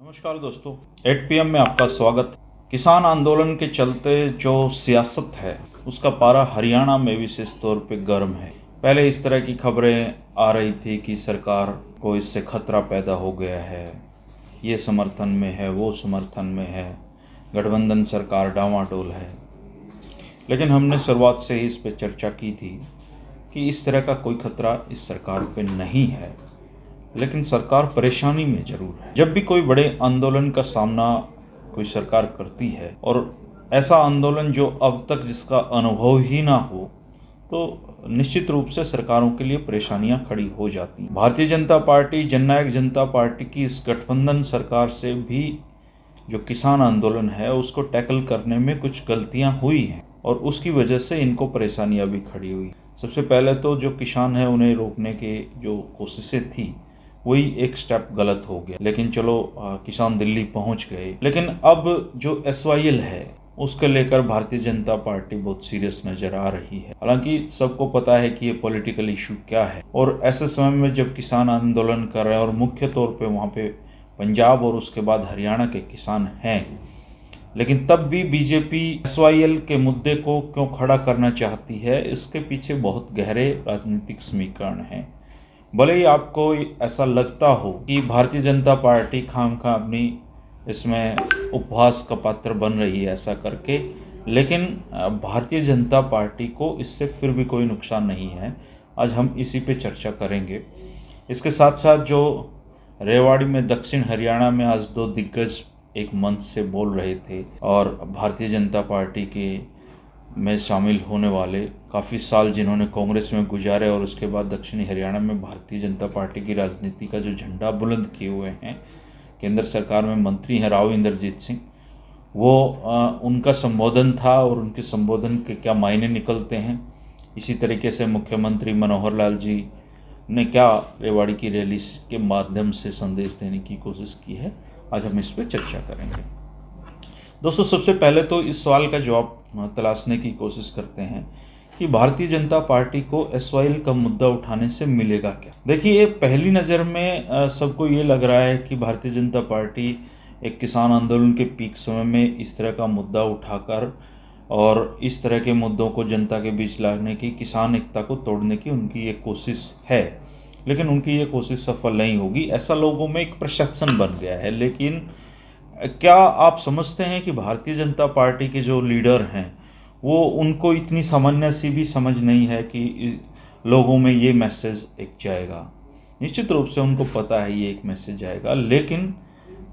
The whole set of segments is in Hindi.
नमस्कार दोस्तों, 8 PM में आपका स्वागत। किसान आंदोलन के चलते जो सियासत है उसका पारा हरियाणा में विशेष तौर पे गर्म है। पहले इस तरह की खबरें आ रही थी कि सरकार को इससे खतरा पैदा हो गया है, ये समर्थन में है, वो समर्थन में है, गठबंधन सरकार डामाडोल है। लेकिन हमने शुरुआत से ही इस पर चर्चा की थी कि इस तरह का कोई खतरा इस सरकार पे नहीं है, लेकिन सरकार परेशानी में जरूर है। जब भी कोई बड़े आंदोलन का सामना कोई सरकार करती है और ऐसा आंदोलन जो अब तक जिसका अनुभव ही ना हो, तो निश्चित रूप से सरकारों के लिए परेशानियां खड़ी हो जाती हैं। भारतीय जनता पार्टी, जननायक जनता पार्टी की इस गठबंधन सरकार से भी जो किसान आंदोलन है उसको टैकल करने में कुछ गलतियां हुई हैं और उसकी वजह से इनको परेशानियां भी खड़ी हुई। सबसे पहले तो जो किसान है उन्हें रोकने के जो कोशिशें थी वही एक स्टेप गलत हो गया, लेकिन चलो किसान दिल्ली पहुंच गए। लेकिन अब जो SYL है उसके लेकर भारतीय जनता पार्टी बहुत सीरियस नजर आ रही है। हालांकि सबको पता है कि ये पॉलिटिकल इशू क्या है, और ऐसे समय में जब किसान आंदोलन कर रहे हैं और मुख्य तौर पे वहाँ पे पंजाब और उसके बाद हरियाणा के किसान हैं, लेकिन तब भी बीजेपी SYL के मुद्दे को क्यों खड़ा करना चाहती है, इसके पीछे बहुत गहरे राजनीतिक समीकरण हैं। भले ही आपको ऐसा लगता हो कि भारतीय जनता पार्टी खामखा अपनी इसमें उपहास का पात्र बन रही है ऐसा करके, लेकिन भारतीय जनता पार्टी को इससे फिर भी कोई नुकसान नहीं है। आज हम इसी पे चर्चा करेंगे। इसके साथ साथ जो रेवाड़ी में दक्षिण हरियाणा में आज दो दिग्गज एक मंच से बोल रहे थे और भारतीय जनता पार्टी के में शामिल होने वाले, काफ़ी साल जिन्होंने कांग्रेस में गुजारे और उसके बाद दक्षिणी हरियाणा में भारतीय जनता पार्टी की राजनीति का जो झंडा बुलंद किए हुए हैं, केंद्र सरकार में मंत्री हैं राव इंद्रजीत सिंह, वो उनका संबोधन था और उनके संबोधन के क्या मायने निकलते हैं। इसी तरीके से मुख्यमंत्री मनोहर लाल जी ने क्या रेवाड़ी की रैली के माध्यम से संदेश देने की कोशिश की है, आज हम इस पर चर्चा करेंगे। दोस्तों, सबसे पहले तो इस सवाल का जवाब तलाशने की कोशिश करते हैं कि भारतीय जनता पार्टी को SYL का मुद्दा उठाने से मिलेगा क्या। देखिए, पहली नज़र में सबको ये लग रहा है कि भारतीय जनता पार्टी एक किसान आंदोलन के पीक समय में इस तरह का मुद्दा उठाकर और इस तरह के मुद्दों को जनता के बीच लाने की, किसान एकता को तोड़ने की उनकी एक कोशिश है, लेकिन उनकी ये कोशिश सफल नहीं होगी, ऐसा लोगों में एक परसेप्शन बन गया है। लेकिन क्या आप समझते हैं कि भारतीय जनता पार्टी के जो लीडर हैं वो, उनको इतनी सामान्य सी भी समझ नहीं है कि लोगों में ये मैसेज एक जाएगा। निश्चित रूप से उनको पता है ये एक मैसेज जाएगा, लेकिन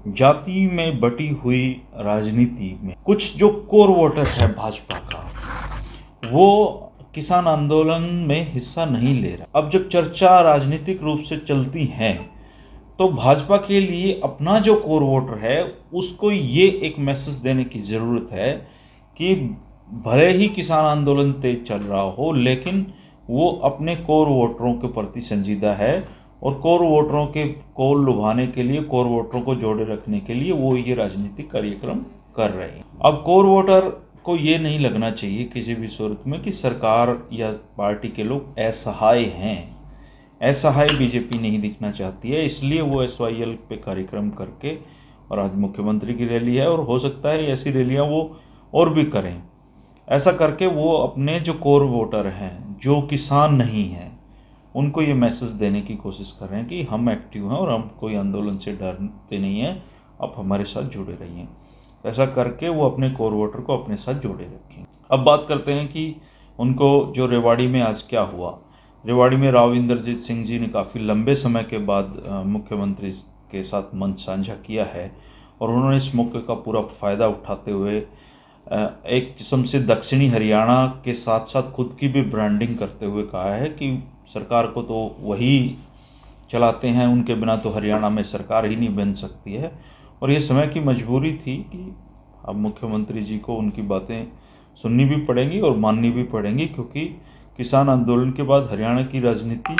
जाति में बटी हुई राजनीति में कुछ जो कोर वोटर है भाजपा का, वो किसान आंदोलन में हिस्सा नहीं ले रहा। अब जब चर्चा राजनीतिक रूप से चलती है तो भाजपा के लिए अपना जो कोर वोटर है उसको ये एक मैसेज देने की ज़रूरत है कि भले ही किसान आंदोलन तेज चल रहा हो, लेकिन वो अपने कोर वोटरों के प्रति संजीदा है और कोर वोटरों के को लुभाने के लिए, कोर वोटरों को जोड़े रखने के लिए वो ये राजनीतिक कार्यक्रम कर रहे हैं। अब कोर वोटर को ये नहीं लगना चाहिए किसी भी सूरत में कि सरकार या पार्टी के लोग असहाय हैं। असहाय बीजेपी नहीं दिखना चाहती है, इसलिए वो SYL पे कार्यक्रम करके, और आज मुख्यमंत्री की रैली है और हो सकता है ऐसी रैलियां वो और भी करें, ऐसा करके वो अपने जो कोर वोटर हैं जो किसान नहीं हैं उनको ये मैसेज देने की कोशिश कर रहे हैं कि हम एक्टिव हैं और हम कोई आंदोलन से डरते नहीं हैं, आप हमारे साथ जुड़े रहिए। ऐसा करके वो अपने कोर वोटर को अपने साथ जोड़े रखें। अब बात करते हैं कि उनको जो रेवाड़ी में आज क्या हुआ। रेवाड़ी में राव इंद्रजीत सिंह जी ने काफ़ी लंबे समय के बाद मुख्यमंत्री के साथ मंच साझा किया है और उन्होंने इस मौके का पूरा फ़ायदा उठाते हुए एक किस्म से दक्षिणी हरियाणा के साथ साथ खुद की भी ब्रांडिंग करते हुए कहा है कि सरकार को तो वही चलाते हैं, उनके बिना तो हरियाणा में सरकार ही नहीं बन सकती है। और ये समय की मजबूरी थी कि अब मुख्यमंत्री जी को उनकी बातें सुननी भी पड़ेंगी और माननी भी पड़ेंगी, क्योंकि किसान आंदोलन के बाद हरियाणा की राजनीति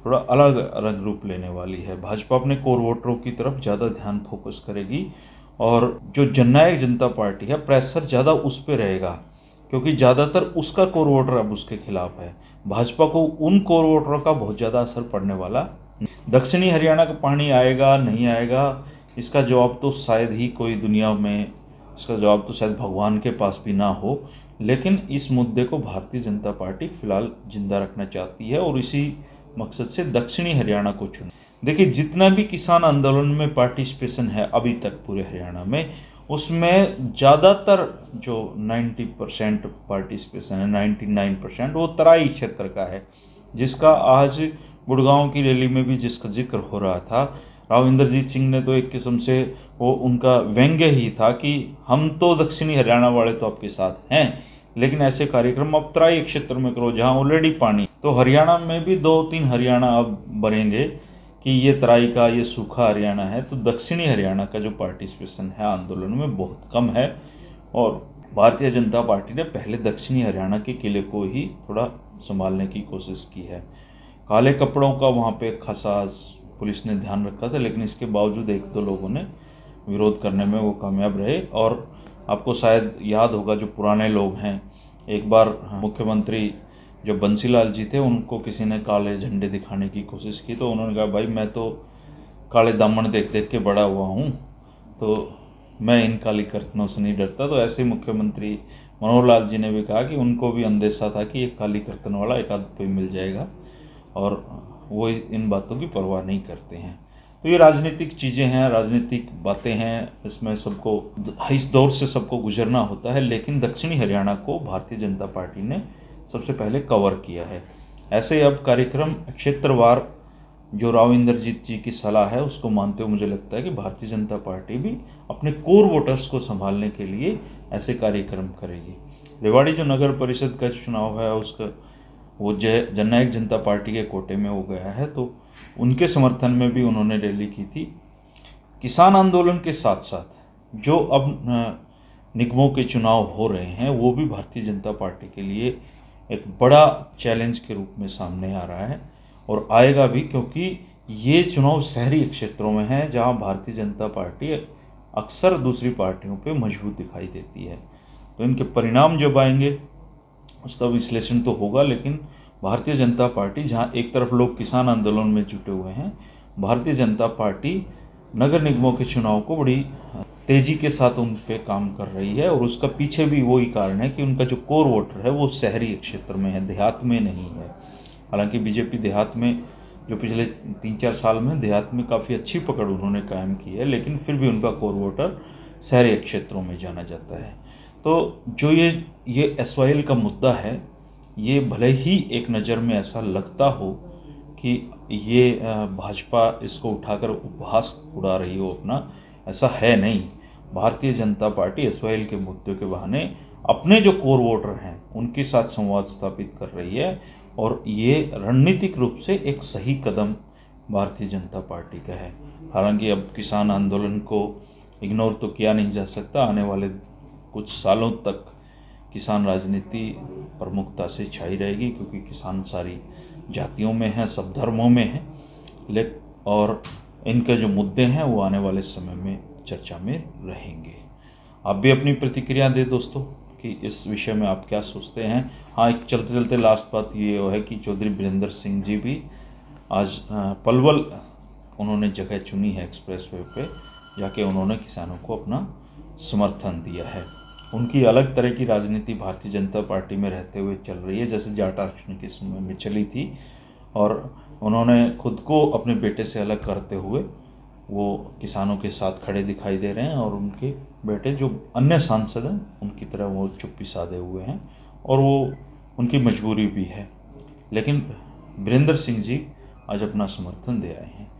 थोड़ा अलग रंग रूप लेने वाली है। भाजपा अपने कोर वोटरों की तरफ ज़्यादा ध्यान फोकस करेगी और जो जननायक जनता पार्टी है प्रेशर ज़्यादा उस पर रहेगा, क्योंकि ज़्यादातर उसका कोर वोटर अब उसके खिलाफ है। भाजपा को उन कोर वोटरों का बहुत ज़्यादा असर पड़ने वाला। दक्षिणी हरियाणा का पानी आएगा नहीं आएगा इसका जवाब तो शायद ही कोई दुनिया में, इसका जवाब तो शायद भगवान के पास भी ना हो, लेकिन इस मुद्दे को भारतीय जनता पार्टी फिलहाल जिंदा रखना चाहती है और इसी मकसद से दक्षिणी हरियाणा को चुना। देखिए, जितना भी किसान आंदोलन में पार्टिसिपेशन है अभी तक पूरे हरियाणा में, उसमें ज़्यादातर जो 90% पार्टिसिपेशन है, 99%, वो तराई क्षेत्र का है, जिसका आज गुड़गांव की रैली में भी जिसका जिक्र हो रहा था। राव इंद्रजीत सिंह ने तो एक किस्म से वो उनका व्यंग्य ही था कि हम तो दक्षिणी हरियाणा वाले तो आपके साथ हैं, लेकिन ऐसे कार्यक्रम अब तराई क्षेत्र में करो जहां ऑलरेडी पानी। तो हरियाणा में भी 2-3 हरियाणा अब बनेंगे कि ये तराई का, ये सूखा हरियाणा है। तो दक्षिणी हरियाणा का जो पार्टिसिपेशन है आंदोलन में बहुत कम है और भारतीय जनता पार्टी ने पहले दक्षिणी हरियाणा के किले को ही थोड़ा संभालने की कोशिश की है। काले कपड़ों का वहाँ पे खासा पुलिस ने ध्यान रखा था, लेकिन इसके बावजूद 1-2 लोगों ने विरोध करने में वो कामयाब रहे। और आपको शायद याद होगा, जो पुराने लोग हैं, एक बार मुख्यमंत्री जो बंसीलाल जी थे उनको किसी ने काले झंडे दिखाने की कोशिश की, तो उन्होंने कहा भाई मैं तो काले दामन देख देख के बड़ा हुआ हूँ, तो मैं इन काली कर्तनों से नहीं डरता। तो ऐसे मुख्यमंत्री मनोहर लाल जी ने भी कहा कि उनको भी अंदेशा था कि एक काली कर्तन वाला एक आध कोई मिल जाएगा, और वो इन बातों की परवाह नहीं करते हैं। तो ये राजनीतिक चीज़ें हैं, राजनीतिक बातें हैं, इसमें सबको, इस दौर से सबको गुजरना होता है। लेकिन दक्षिणी हरियाणा को भारतीय जनता पार्टी ने सबसे पहले कवर किया है। ऐसे अब कार्यक्रम क्षेत्रवार जो राव इंद्रजीत जी की सलाह है उसको मानते हुए मुझे लगता है कि भारतीय जनता पार्टी भी अपने कोर वोटर्स को संभालने के लिए ऐसे कार्यक्रम करेगी। रेवाड़ी जो नगर परिषद का चुनाव है उसका वो जननायक जनता पार्टी के कोटे में हो गया है, तो उनके समर्थन में भी उन्होंने रैली की थी। किसान आंदोलन के साथ साथ जो अब निगमों के चुनाव हो रहे हैं वो भी भारतीय जनता पार्टी के लिए एक बड़ा चैलेंज के रूप में सामने आ रहा है और आएगा भी, क्योंकि ये चुनाव शहरी क्षेत्रों में है जहां भारतीय जनता पार्टी अक्सर दूसरी पार्टियों पे मजबूत दिखाई देती है। तो इनके परिणाम जब आएंगे उसका विश्लेषण तो होगा, लेकिन भारतीय जनता पार्टी जहां एक तरफ लोग किसान आंदोलन में जुटे हुए हैं, भारतीय जनता पार्टी नगर निगमों के चुनाव को बड़ी तेजी के साथ उन पे काम कर रही है। और उसका पीछे भी वही कारण है कि उनका जो कोर वोटर है वो शहरी क्षेत्र में है, देहात में नहीं है। हालांकि बीजेपी देहात में जो पिछले 3-4 साल में देहात में काफ़ी अच्छी पकड़ उन्होंने कायम की है, लेकिन फिर भी उनका कोर वोटर शहरी क्षेत्रों में जाना जाता है। तो जो ये SYL का मुद्दा है, ये भले ही एक नज़र में ऐसा लगता हो कि ये भाजपा इसको उठाकर उपहास उड़ा रही हो अपना, ऐसा है नहीं। भारतीय जनता पार्टी SYL के मुद्दे के बहाने अपने जो कोर वोटर हैं उनके साथ संवाद स्थापित कर रही है, और ये रणनीतिक रूप से एक सही कदम भारतीय जनता पार्टी का है। हालांकि अब किसान आंदोलन को इग्नोर तो किया नहीं जा सकता, आने वाले कुछ सालों तक किसान राजनीति प्रमुखता से छाई रहेगी, क्योंकि किसान सारी जातियों में हैं, सब धर्मों में हैं, और इनके जो मुद्दे हैं वो आने वाले समय में चर्चा में रहेंगे। आप भी अपनी प्रतिक्रिया दें दोस्तों कि इस विषय में आप क्या सोचते हैं। हाँ, एक चलते चलते लास्ट बात ये है कि चौधरी वीरेंद्र सिंह जी भी आज पलवल उन्होंने जगह चुनी है एक्सप्रेसवे पे, जाके उन्होंने किसानों को अपना समर्थन दिया है। उनकी अलग तरह की राजनीति भारतीय जनता पार्टी में रहते हुए चल रही है, जैसे जाट आरक्षण के समय में चली थी, और उन्होंने खुद को अपने बेटे से अलग करते हुए वो किसानों के साथ खड़े दिखाई दे रहे हैं, और उनके बेटे जो अन्य सांसद हैं उनकी तरह वो चुप्पी साधे हुए हैं, और वो उनकी मजबूरी भी है। लेकिन वीरेंद्र सिंह जी आज अपना समर्थन दे आए हैं।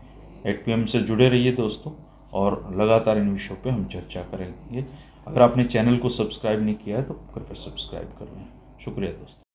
8 PM से जुड़े रहिए दोस्तों, और लगातार इन विषयों पे हम चर्चा करेंगे। अगर आपने चैनल को सब्सक्राइब नहीं किया है तो कृपया सब्सक्राइब कर लें। शुक्रिया दोस्तों।